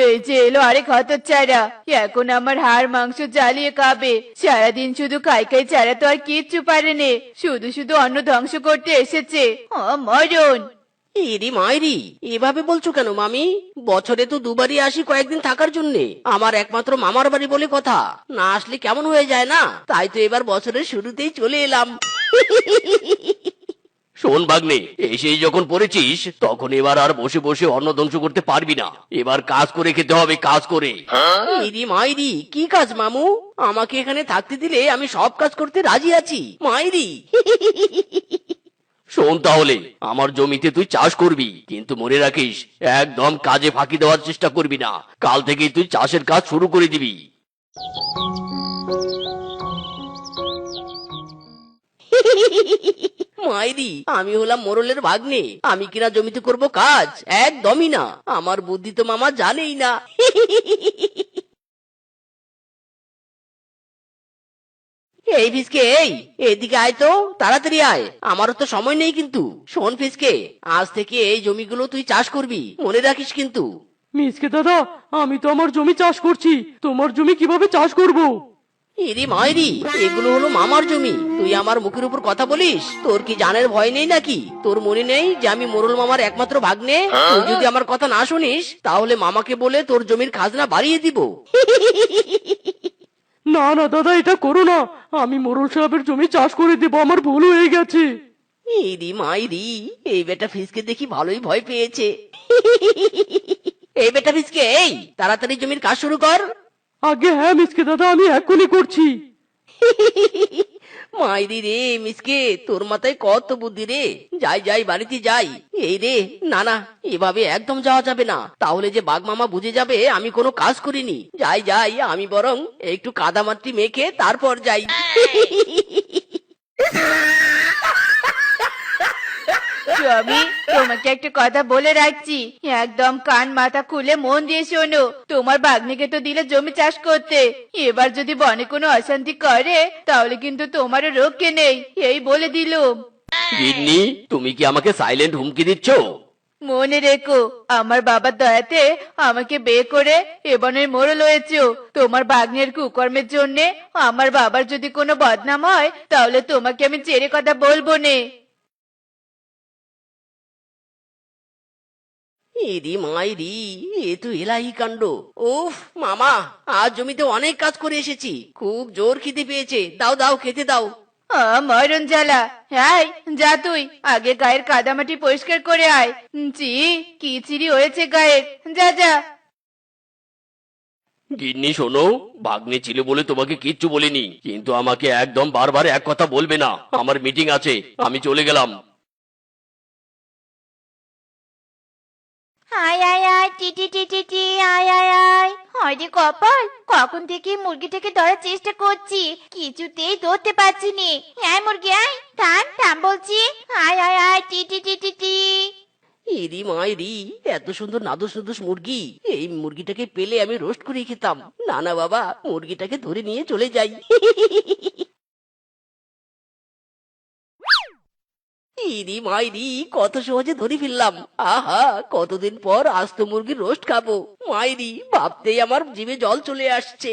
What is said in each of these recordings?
এই যে এলো আরেক হতচ্ছাড়া, এখন আমার হাড় মাংস জ্বালিয়ে খাবে। সারাদিন শুধু খাই খাই ছাড়া তো আর কিচ্ছু পারেনি, শুধু শুধু অন্ন ধ্বংস করতে এসেছে। মরণ। ইরি মাইরি, এভাবে বলছো কেন মামি? বছরে তো দুবারই আসি কয়েকদিন থাকার জন্যে, আমার একমাত্র মামার বাড়ি বলে কথা। না আসলে কেমন হয়ে যায় না? তাই তো এবার বছরের শুরুতেই চলে এলাম। শোন ভাগ্নে, এসেই যখন পড়েছিস তখন এবার আর বসে বসে অন্ন ধ্বংস করতে পারবি না। এবার কাজ করে খেতে হবে, কাজ করে। ইরি মাইরি, কি কাজ মামু? আমাকে এখানে থাকতে দিলে আমি সব কাজ করতে রাজি আছি মাইরি। শোন তাহলে, আমার জমিতে তুই চাষ করবি, কিন্তু মনে রাখিস একদম কাজে ফাঁকি দেওয়ার চেষ্টা করবি না। কাল থেকেই তুই চাষের কাজ শুরু করে দিবি। মাইরি, আমি হলাম মোরলের ভাগ্নে, আমি কিনা জমিতে করব কাজ? একদমই না, আমার বুদ্ধি তো মামা জানেই না। এই ফিসকে, এই এদিকে আয় তো, তাড়াতাড়ি আয়, আমারও তো সময় নেই কিন্তু। শোন ফিসকে, আজ থেকে এই জমিগুলো তুই চাষ করবি, মনে রাখিস কিন্তু। মিসকে দাদা, আমি তো আমার জমি চাষ করছি, তোমার জমি কিভাবে চাষ করব? ইরি মাইরি, এগুলো হলো মামার জমি, তুই আমার মুখের উপর কথা বলিস? তোর কি জানের ভয় নেই নাকি? তোর মনে নেই যে আমি মোরল মামার একমাত্র ভাগ্নে? তুই যদি আমার কথা না শুনিস তাহলে মামাকে বলে তোর জমির খাজনা বাড়িয়ে দিব। না না দাদা, এটা করো না, আমি মোরল সাহেবের জমি চাষ করে দেবো, আমার ভুল হয়ে গেছে। ইরি মাইরি, এই বেটা ফিসকে দেখি ভালোই ভয় পেয়েছে। এই বেটা ফিসকে, এই তাড়াতাড়ি জমির কাজ শুরু কর। আগে হ্যাঁ মিসকে দাদা, আমি এখনই করছি। মাইরি রে মিসকে, তোর মাথায় কত বুদ্ধি রে। যাই যাই, বাড়িতে যাই। এই রে, না না, এভাবে একদম যাওয়া যাবে না, তাহলে যে বাঘ মামা বুঝে যাবে আমি কোনো কাজ করিনি। যাই যাই, আমি বরং একটু কাদামাটি মেখে তারপর যাই। আমি তোমাকে একটা কথা বলে রাখছি, একদম কান মাথা খুলে মন দিয়ে শোনো। তোমার ভাগ্নিকে তো দিলে জমি চাষ করতে, এবার যদি বনে কোনো অশান্তি করে তাহলে কিন্তু তোমারও রক্ষে নেই, এই বলে দিলুম। গিন্নি, তুমি কি আমাকে সাইলেন্ট হুমকি দিচ্ছ? মনে রেখো, আমার বাবার দয়াতে আমাকে বিয়ে করে এ বনের মোড়ল হয়েছো। তোমার ভাগ্নের কুকর্মের জন্য আমার বাবার যদি কোনো বদনাম হয় তাহলে তোমাকে আমি ছেড়ে কথা বলবো নে। ইরি মাইরি, এ তো এলাহি কাণ্ড। উফ মামা, আজ জমিতে অনেক কাজ করে এসেছি, খুব জোর খিদে পেয়েছে, দাও দাও, খেতে দাও। মরণ জ্বালা। হ্যাঁ, যা তুই আগে গায়ের কাদামাটি পরিষ্কার করে আয়। চি, কি চিরি হয়েছে গায়ের, যা যা। গিন্নি শোনো, ভাগ্নে ছিল বলে তোমাকে কিচ্ছু বলিনি, কিন্তু আমাকে একদম বারবার এক কথা বলবে না, আমার মিটিং আছে, আমি চলে গেলাম। আয় আয় আয়, টি টি টি টি টি, আয় আয় আয়। হয়রে কপাল, কখন থেকে মুরগিটাকে ধরার চেষ্টা করছি, কিছুতেই ধরতে পারছি নে। আয় মুরগি আয়, থাম থাম বলছি। আয় আয় আয়, টি টি টি টি টি। ইরি মাইরি, এত সুন্দর নাদুস নুদুস মুরগি, এই মুরগিটাকে পেলে আমি রোস্ট করে খেতাম। না না বাবা, মুরগিটাকে ধরে নিয়ে চলে যাই। ইরি মাইরি, কত সহজে ধরে ফেললাম। আহা, কতদিন পর আস্ত মুরগির রোস্ট খাবো। মাইরি, ভাবতেই আমার জিভে জল চলে আসছে।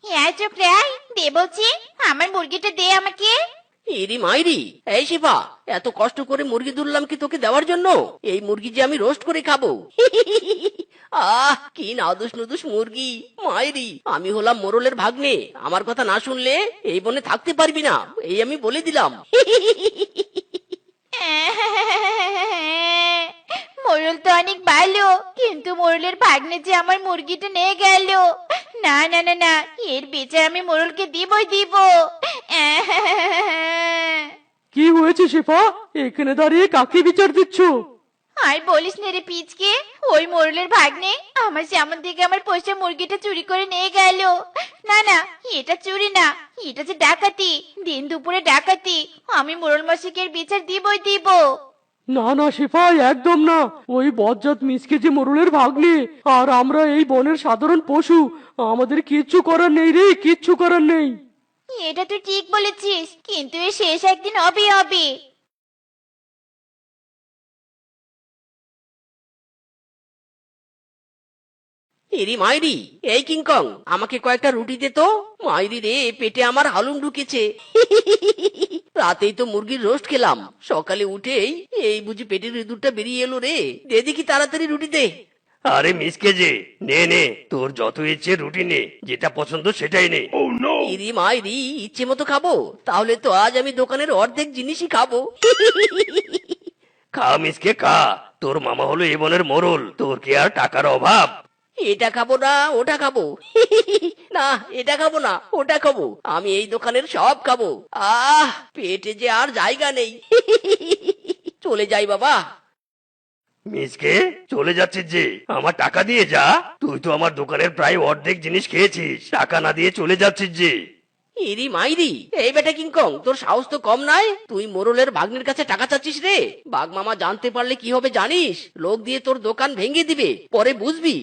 আয় চুপ রে, আয় দে বলছি, আমার মুরগিটা দে আমাকে। ইরি মাইরি, এই শিফা, এত কষ্ট করে মুরগি ধরলাম কি তোকে দেওয়ার জন্য? এই মুরগি যে আমি রোস্ট করে খাবো। আহ, কি নাদুস নুদুস মুরগি। মাইরি, আমি হলাম মোরলের ভাগ্নে, আমার কথা না শুনলে এই বনে থাকতে পারবি না, এই আমি বলে দিলাম। মোরল তো অনেক ভালো, কিন্তু মোরলের ভাগ্নে যে আমার মুরগিটা নিয়ে গেল। না না না না, এর বিচার আমি মোরলকে দিবই দিব। কি হয়েছে শেফা, এখানে দাঁড়িয়ে কাকে বিচার দিচ্ছ? আর বলিস না রে পিচকে, ওই মোরলের ভাগ্নে আমার সামন থেকে আমার পোষা মুরগিটা চুরি করে নিয়ে গেল। না না, এটা চুরি না, এটা যে ডাকাতি, দিন দুপুরে ডাকাতি। আমি মোরল মশাইকে বিচার দিবই দিব। না না শেফা, একদম না, ওই বজ্জাত মিসকে যে মোরলের ভাগ্নে, আর আমরা এই বনের সাধারণ পশু, আমাদের কিচ্ছু করার নেই রে, কিচ্ছু করার নেই। এটা তুই ঠিক বলেছিস, কিন্তু এর শেষ একদিন হবে হবে। এরি মাইরি, এই কিংকং, আমাকে কয়েকটা রুটি দে তো। মাইরি রে, পেটে আমার হালুম ঢুকেছে। রাতেই তো মুরগির রোস্ট খেলাম, সকালে উঠেই এই বুঝি পেটের ইঁদুরটা বেরিয়ে এলো রে। দে দেখি তাড়াতাড়ি রুটি দে। আরে মিসকে যে, নে নে, তোর যত ইচ্ছে রুটি নে, যেটা পছন্দ সেটাই নে। ইরি মাইরি, ইচ্ছে মতো খাবো? তাহলে তো আজ আমি দোকানের অর্ধেক জিনিসই খাবো। খা মিসকে খা, তোর মামা হলো এ বনের মোড়ল, তোর কি আর টাকার অভাব? এটা খাবো না ওটা খাবো। না, এটা খাবো না ওটা খাবো, আমি এই দোকানের সব খাবো। পেটে যে আর জায়গা নেই। চলে যাই বাবা। মিসকে, চলে যাচ্ছিস যে? আমার টাকা দিয়ে যা। তুই তো আমার দোকানের প্রায় অর্ধেক জিনিস খেয়েছিস, টাকা না দিয়ে চলে যাচ্ছিস যে? ইরি মাইরি, এই বেটা কিংকং, তোর সাহস তো কম নয়। তুই মোরলের ভাগ্নের কাছে টাকা চাচ্ছিস রে? বাঘ মামা জানতে পারলে কি হবে জানিস? লোক দিয়ে তোর দোকান ভেঙে দিবে, পরে বুঝবি।